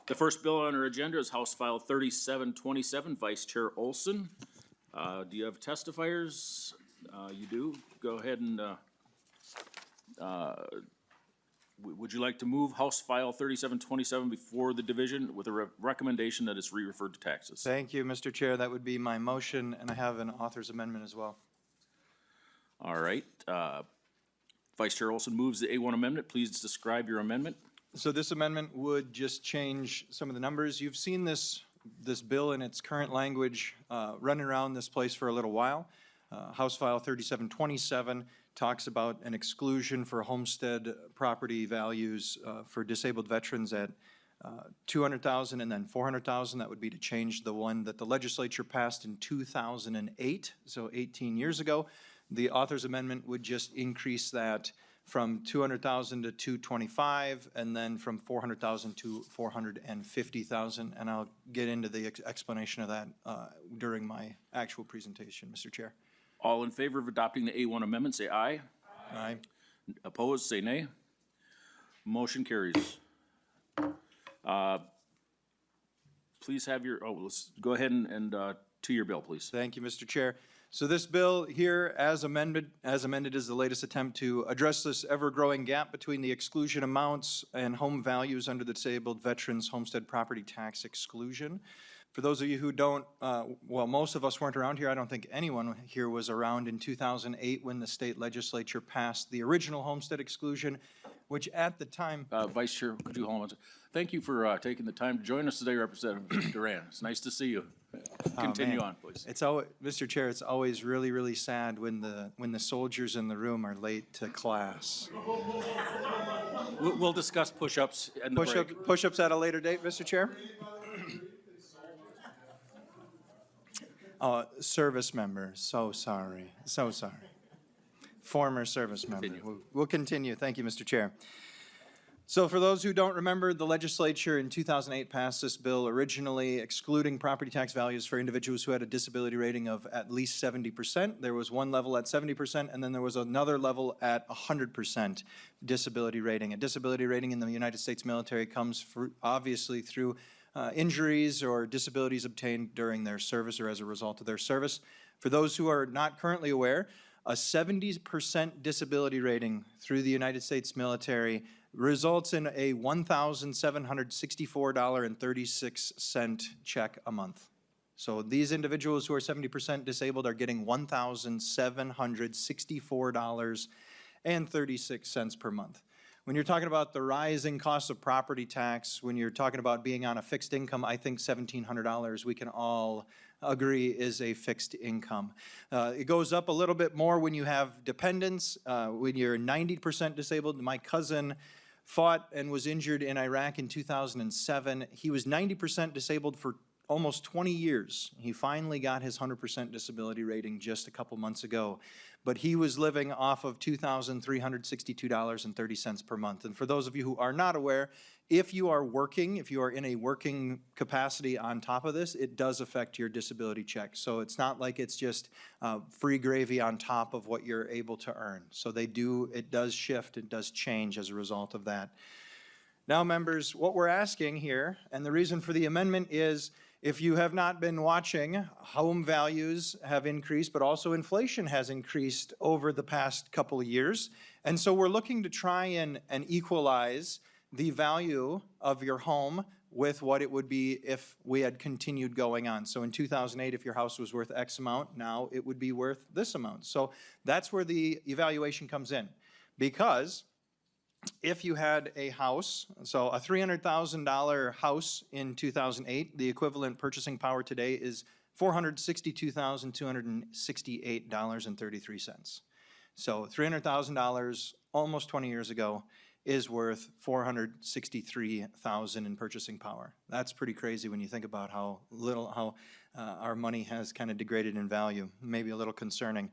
The first bill on our agenda is House File 3727, Vice Chair Olson. Do you have testifiers? You do. Go ahead and, would you like to move House File 3727 before the division with a recommendation that it's re-referred to taxes? Thank you, Mr. Chair. That would be my motion, and I have an author's amendment as well. All right. Vice Chair Olson moves the A1 amendment. Please describe your amendment. So this amendment would just change some of the numbers. You've seen this bill in its current language running around this place for a little while. House File 3727 talks about an exclusion for homestead property values for disabled veterans at $200,000 and then $400,000. That would be to change the one that the legislature passed in 2008, so 18 years ago. The author's amendment would just increase that from $200,000 to $225,000, and then from $400,000 to $450,000. And I'll get into the explanation of that during my actual presentation, Mr. Chair. All in favor of adopting the A1 amendment, say aye. Aye. Opposed, say nay. Motion carries. Please have your, let's go ahead and to your bill, please. Thank you, Mr. Chair. So this bill here, as amended, is the latest attempt to address this ever-growing gap between the exclusion amounts and home values under the Disabled Veterans Homestead Property Tax Exclusion. For those of you who don't, well, most of us weren't around here. I don't think anyone here was around in 2008 when the state legislature passed the original homestead exclusion, which at the time... Vice Chair, could you hold on? Thank you for taking the time to join us today, Representative Duran. It's nice to see you. Continue on, please. It's always, Mr. Chair, it's always really, really sad when the soldiers in the room are late to class. We'll discuss push-ups and the break. Push-ups at a later date, Mr. Chair? Oh, service member, so sorry, so sorry. Former service member. We'll continue. Thank you, Mr. Chair. So for those who don't remember, the legislature in 2008 passed this bill originally excluding property tax values for individuals who had a disability rating of at least 70%. There was one level at 70%, and then there was another level at 100% disability rating. A disability rating in the United States military comes obviously through injuries or disabilities obtained during their service or as a result of their service. For those who are not currently aware, a 70% disability rating through the United States military results in a $1,764.36 check a month. So these individuals who are 70% disabled are getting $1,764.36 per month. When you're talking about the rising cost of property tax, when you're talking about being on a fixed income, I think $1,700 we can all agree is a fixed income. It goes up a little bit more when you have dependents. When you're 90% disabled, my cousin fought and was injured in Iraq in 2007. He was 90% disabled for almost 20 years. He finally got his 100% disability rating just a couple months ago. But he was living off of $2,362.30 per month. And for those of you who are not aware, if you are working, if you are in a working capacity on top of this, it does affect your disability check. So it's not like it's just free gravy on top of what you're able to earn. So it does shift, it does change as a result of that. Now, members, what we're asking here, and the reason for the amendment is, if you have not been watching, home values have increased, but also inflation has increased over the past couple of years. And so we're looking to try and equalize the value of your home with what it would be if we had continued going on. So in 2008, if your house was worth X amount, now it would be worth this amount. So that's where the evaluation comes in. Because if you had a house, so a $300,000 house in 2008, the equivalent purchasing power today is $462,268.33. So $300,000 almost 20 years ago is worth $463,000 in purchasing power. That's pretty crazy when you think about how our money has kind of degraded in value, maybe a little concerning.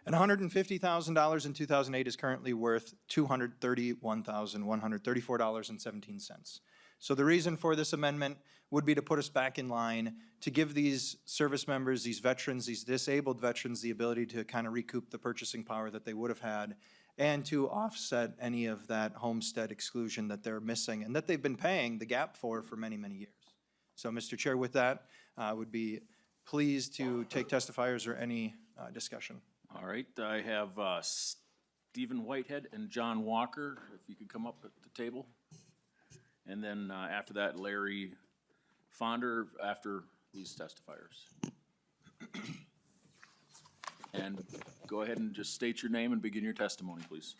And $150,000 in 2008 is currently worth $231,134.17. So the reason for this amendment would be to put us back in line to give these service members, these veterans, these disabled veterans, the ability to kind of recoup the purchasing power that they would have had and to offset any of that homestead exclusion that they're missing and that they've been paying the gap for many, many years. So, Mr. Chair, with that, I would be pleased to take testifiers or any discussion. All right, I have Stephen Whitehead and John Walker, if you could come up at the table. And then after that, Larry Fonder after these testifiers. And go ahead and just state your name and begin your testimony, please.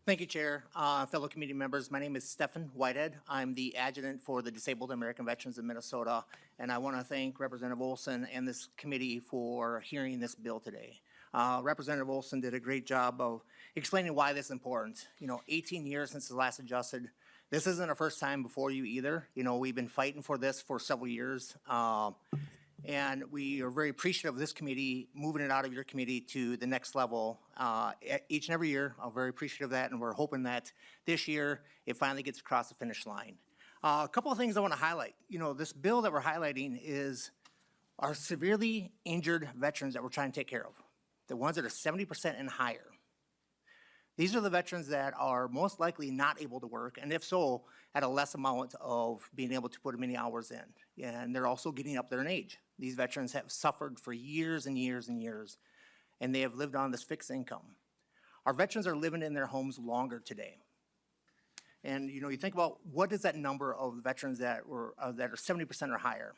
Thank you, Chair. Fellow committee members, my name is Stephen Whitehead. I'm the adjutant for the Disabled American Veterans of Minnesota, and I want to thank Representative Olson and this committee for hearing this bill today. Representative Olson did a great job of explaining why this is important. 18 years since it's last adjusted. This isn't our first time before you either. We've been fighting for this for several years. And we are very appreciative of this committee moving it out of your committee to the next level each and every year. I'm very appreciative of that, and we're hoping that this year it finally gets across the finish line. A couple of things I want to highlight. This bill that we're highlighting is our severely injured veterans that we're trying to take care of, the ones that are 70% and higher. These are the veterans that are most likely not able to work, and if so, at a less amount of being able to put many hours in. And they're also getting up there in age. These veterans have suffered for years and years and years, and they have lived on this fixed income. Our veterans are living in their homes longer today. And you think about what is that number of veterans that are 70% or higher.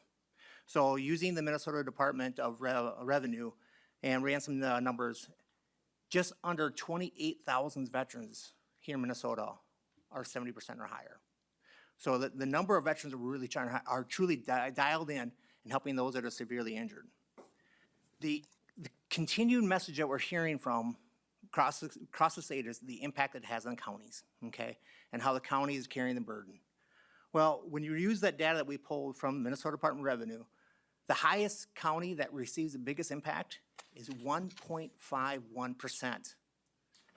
So using the Minnesota Department of Revenue and ran some numbers, just under 28,000 veterans here in Minnesota are 70% or higher. So the number of veterans that we're really trying to are truly dialed in and helping those that are severely injured. The continued message that we're hearing from across the state is the impact it has on counties, okay, and how the county is carrying the burden. Well, when you use that data that we pulled from Minnesota Department of Revenue, the highest county that receives the biggest impact is 1.51%.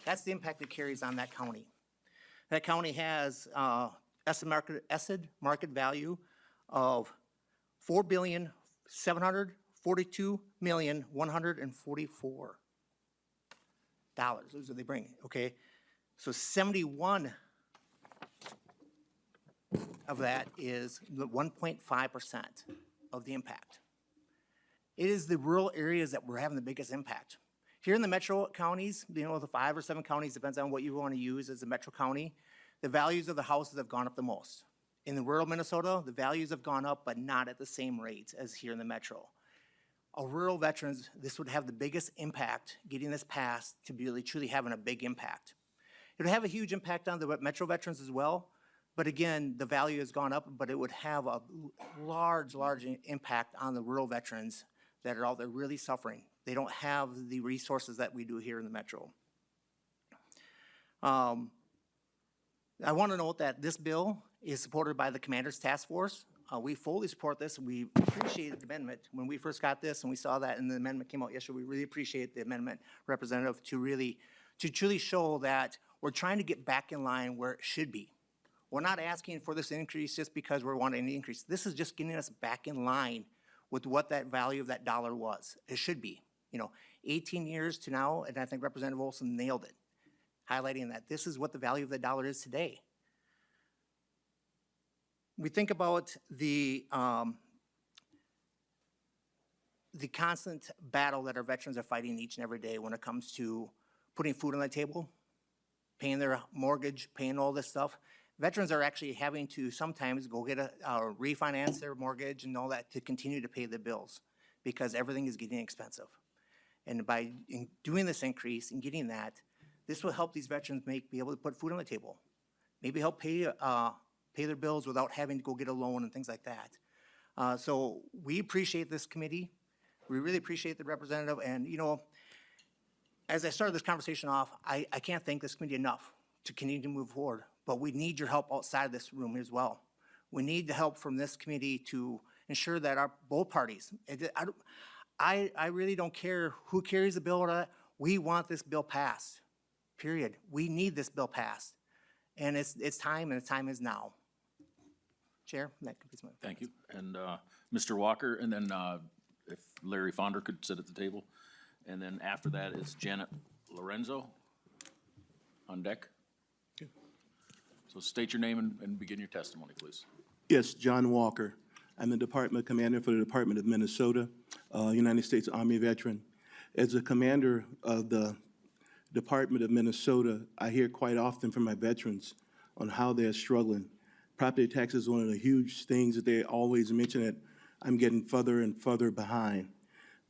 That's the impact it carries on that county. That county has estimated market value of $4,742,144. Those are they bring, okay? So 71 of that is the 1.5% of the impact. It is the rural areas that we're having the biggest impact. Here in the metro counties, the 5 or 7 counties, depends on what you want to use as a metro county, the values of the houses have gone up the most. In the rural Minnesota, the values have gone up, but not at the same rate as here in the metro. Our rural veterans, this would have the biggest impact, getting this passed to really truly having a big impact. It would have a huge impact on the metro veterans as well, but again, the value has gone up, but it would have a large impact on the rural veterans that are out there really suffering. They don't have the resources that we do here in the metro. I want to note that this bill is supported by the Commander's Task Force. We fully support this. We appreciated the amendment. When we first got this and we saw that and the amendment came out yesterday, we really appreciate the amendment, Representative, to truly show that we're trying to get back in line where it should be. We're not asking for this increase just because we're wanting an increase. This is just getting us back in line with what that value of that dollar was. It should be, 18 years to now, and I think Representative Olson nailed it, highlighting that this is what the value of the dollar is today. We think about the constant battle that our veterans are fighting each and every day when it comes to putting food on the table, paying their mortgage, paying all this stuff. Veterans are actually having to sometimes go get refinance their mortgage and all that to continue to pay the bills because everything is getting expensive. And by doing this increase and getting that, this will help these veterans be able to put food on the table, maybe help pay their bills without having to go get a loan and things like that. So we appreciate this committee. We really appreciate the representative. And, as I started this conversation off, I can't thank this committee enough to continue to move forward. But we need your help outside of this room as well. We need the help from this committee to ensure that both parties, I really don't care who carries the bill or not. We want this bill passed, period. We need this bill passed. And it's time, and the time is now. Chair, that completes my Thank you. And Mr. Walker, and then if Larry Fonder could sit at the table. And then after that is Janet Lorenzo. on deck. So state your name and begin your testimony, please. Yes, John Walker. I'm the Department Commander for the Department of Minnesota, United States Army veteran. As a commander of the Department of Minnesota, I hear quite often from my veterans on how they're struggling. Property tax is one of the huge things that they always mention, that I'm getting further and further behind.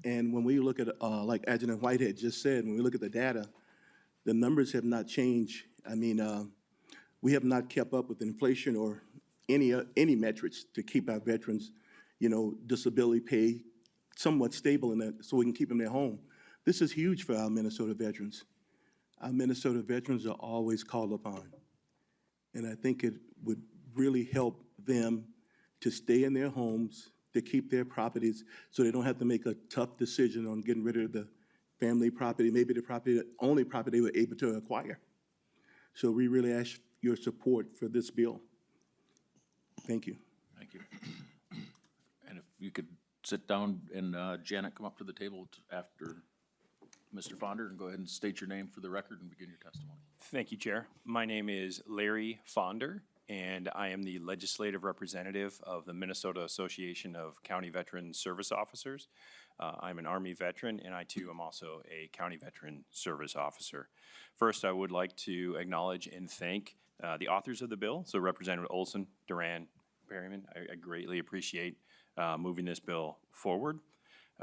And when we look at, like Adjutant Whitehead just said, when we look at the data, the numbers have not changed. I mean, we have not kept up with inflation or any metrics to keep our veterans, disability pay somewhat stable in that, so we can keep them at home. This is huge for our Minnesota veterans. Our Minnesota veterans are always called upon. And I think it would really help them to stay in their homes, to keep their properties, so they don't have to make a tough decision on getting rid of the family property, maybe the only property they were able to acquire. So we really ask your support for this bill. Thank you. Thank you. And if you could sit down and Janet, come up to the table after Mr. Fonder and go ahead and state your name for the record and begin your testimony. Thank you, Chair. My name is Larry Fonder, and I am the legislative representative of the Minnesota Association of County Veteran Service Officers. I'm an Army veteran, and I too am also a County Veteran Service Officer. First, I would like to acknowledge and thank the authors of the bill, so Representative Olson, Duran, Perryman. I greatly appreciate moving this bill forward.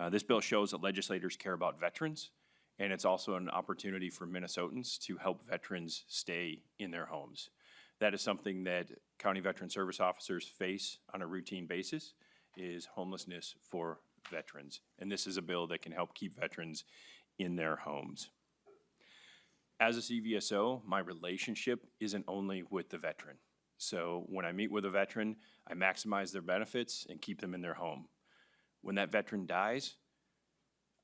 This bill shows that legislators care about veterans, and it's also an opportunity for Minnesotans to help veterans stay in their homes. That is something that County Veteran Service Officers face on a routine basis, is homelessness for veterans. And this is a bill that can help keep veterans in their homes. As a CVSO, my relationship isn't only with the veteran. So when I meet with a veteran, I maximize their benefits and keep them in their home. When that veteran dies,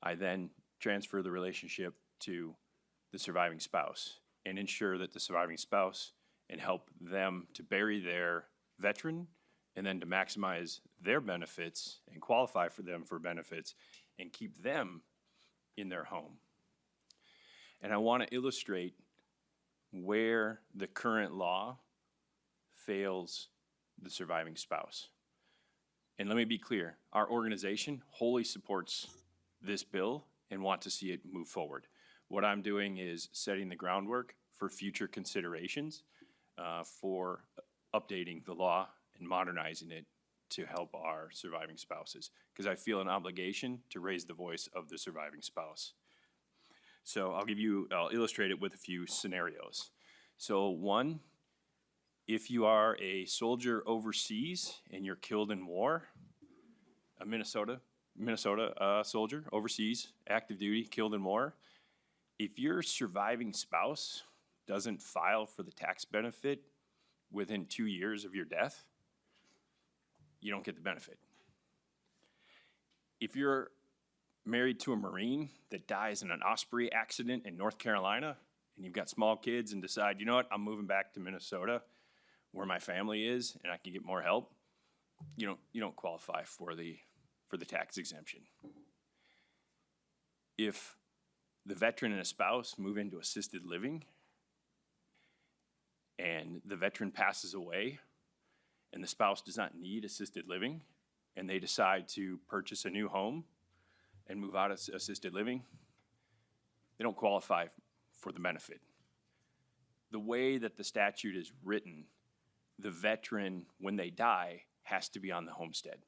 I then transfer the relationship to the surviving spouse and ensure that the surviving spouse and help them to bury their veteran and then to maximize their benefits and qualify for them for benefits and keep them in their home. And I want to illustrate where the current law fails the surviving spouse. And let me be clear, our organization wholly supports this bill and want to see it move forward. What I'm doing is setting the groundwork for future considerations for updating the law and modernizing it to help our surviving spouses, because I feel an obligation to raise the voice of the surviving spouse. So I'll illustrate it with a few scenarios. So one, if you are a soldier overseas and you're killed in war, a Minnesota soldier overseas, active duty, killed in war, if your surviving spouse doesn't file for the tax benefit within 2 years of your death, you don't get the benefit. If you're married to a Marine that dies in an Osprey accident in North Carolina, and you've got small kids and decide, you know what, I'm moving back to Minnesota where my family is and I can get more help, you don't qualify for the tax exemption. If the veteran and a spouse move into assisted living and the veteran passes away and the spouse does not need assisted living and they decide to purchase a new home and move out of assisted living, they don't qualify for the benefit. The way that the statute is written, the veteran, when they die, has to be on the homestead.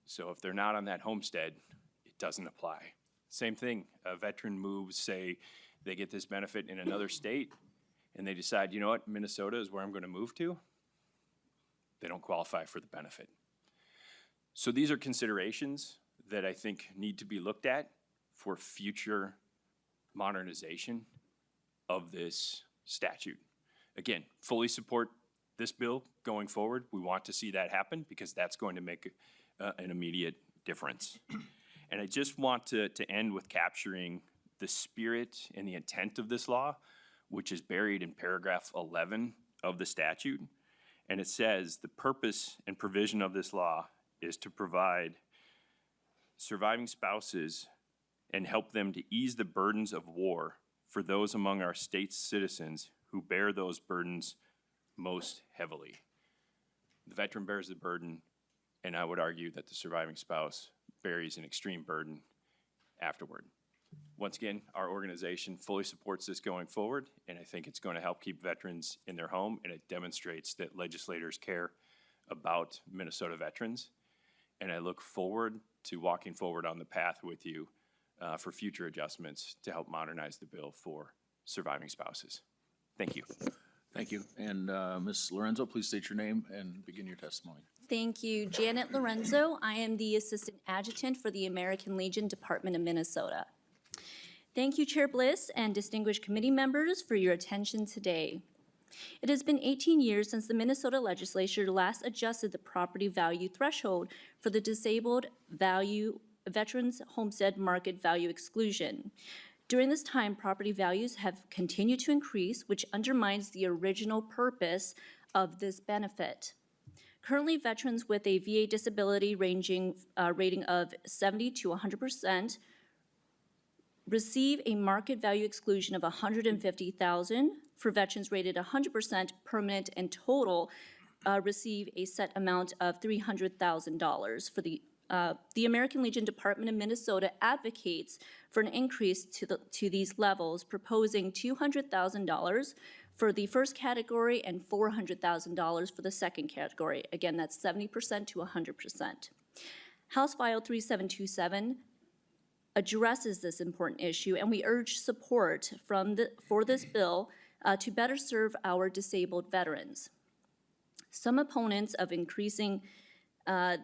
So if they're not on that homestead, it doesn't apply. Same thing, a veteran moves, say, they get this benefit in another state, and they decide, you know what, Minnesota is where I'm going to move to, they don't qualify for the benefit. So these are considerations that I think need to be looked at for future modernization of this statute. Again, fully support this bill going forward. We want to see that happen because that's going to make an immediate difference. And I just want to end with capturing the spirit and the intent of this law, which is buried in paragraph 11 of the statute. And it says, the purpose and provision of this law is to provide surviving spouses and help them to ease the burdens of war for those among our state's citizens who bear those burdens most heavily. The veteran bears the burden, and I would argue that the surviving spouse bears an extreme burden afterward. Once again, our organization fully supports this going forward, and I think it's going to help keep veterans in their home, and it demonstrates that legislators care about Minnesota veterans. And I look forward to walking forward on the path with you for future adjustments to help modernize the bill for surviving spouses. Thank you. Thank you. And Ms. Lorenzo, please state your name and begin your testimony. Thank you. Janet Lorenzo. I am the Assistant Adjutant for the American Legion Department of Minnesota. Thank you, Chair Bliss and distinguished committee members, for your attention today. It has been 18 years since the Minnesota legislature last adjusted the property value threshold for the disabled veterans homestead market value exclusion. During this time, property values have continued to increase, which undermines the original purpose of this benefit. Currently, veterans with a VA disability rating of 70 to 100% receive a market value exclusion of $150,000. For veterans rated 100% permanent and total, receive a set amount of $300,000. For the American Legion Department of Minnesota advocates for an increase to these levels, proposing $200,000 for the first category and $400,000 for the second category. Again, that's 70% to 100%. House File 3727 addresses this important issue, and we urge support for this bill to better serve our disabled veterans. Some opponents of increasing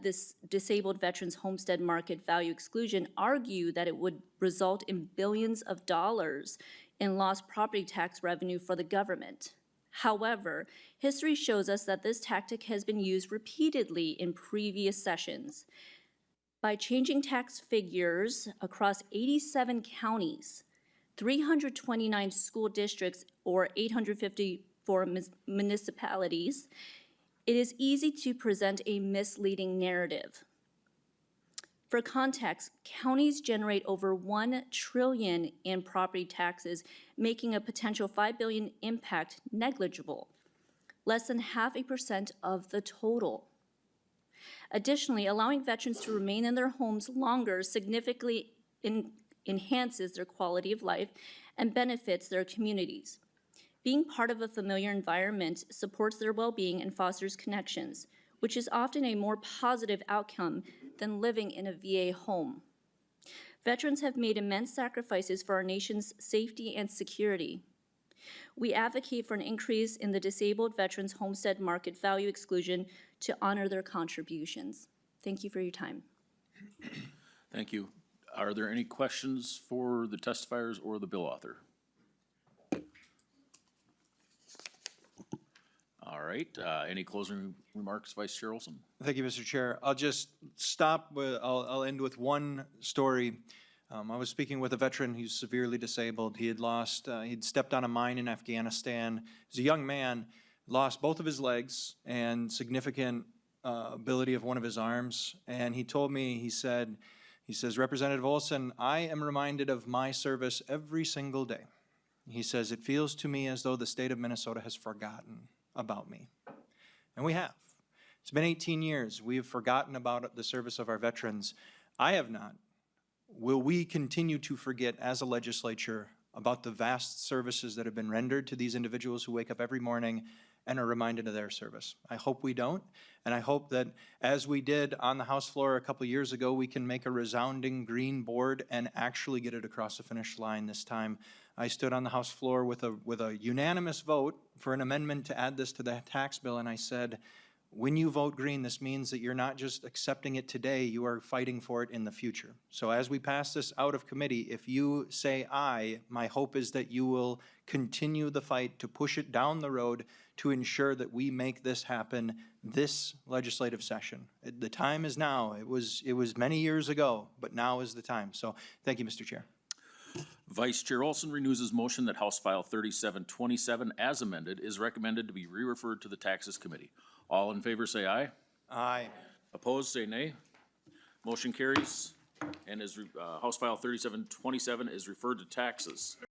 this disabled veterans homestead market value exclusion argue that it would result in billions of dollars in lost property tax revenue for the government. However, history shows us that this tactic has been used repeatedly in previous sessions. By changing tax figures across 87 counties, 329 school districts, or 854 municipalities, it is easy to present a misleading narrative. For context, counties generate over $1 trillion in property taxes, making a potential $5 billion impact negligible, less than 0.5% of the total. Additionally, allowing veterans to remain in their homes longer significantly enhances their quality of life and benefits their communities. Being part of a familiar environment supports their well-being and fosters connections, which is often a more positive outcome than living in a VA home. Veterans have made immense sacrifices for our nation's safety and security. We advocate for an increase in the disabled veterans homestead market value exclusion to honor their contributions. Thank you for your time. Thank you. Are there any questions for the testifiers or the bill author? All right, any closing remarks, Vice Chair Olson? Thank you, Mr. Chair. I'll just stop with, I'll end with one story. I was speaking with a veteran who's severely disabled. He had lost, he'd stepped on a mine in Afghanistan. As a young man, lost both of his legs and significant ability of one of his arms. And he told me, he says, Representative Olson, I am reminded of my service every single day. He says, it feels to me as though the state of Minnesota has forgotten about me. And we have. It's been 18 years. We have forgotten about the service of our veterans. I have not. Will we continue to forget as a legislature about the vast services that have been rendered to these individuals who wake up every morning and are reminded of their service? I hope we don't, and I hope that as we did on the House floor a couple years ago, we can make a resounding green board and actually get it across the finish line this time. I stood on the House floor with a unanimous vote for an amendment to add this to the tax bill, and I said, when you vote green, this means that you're not just accepting it today, you are fighting for it in the future. So as we pass this out of committee, if you say aye, my hope is that you will continue the fight to push it down the road to ensure that we make this happen this legislative session. The time is now. It was many years ago, but now is the time. So thank you, Mr. Chair. Vice Chair Olson renews his motion that House File 3727 as amended is recommended to be re-referred to the Taxes Committee. All in favor say aye. Aye. Opposed say nay. Motion carries and is House File 3727 is referred to Taxes.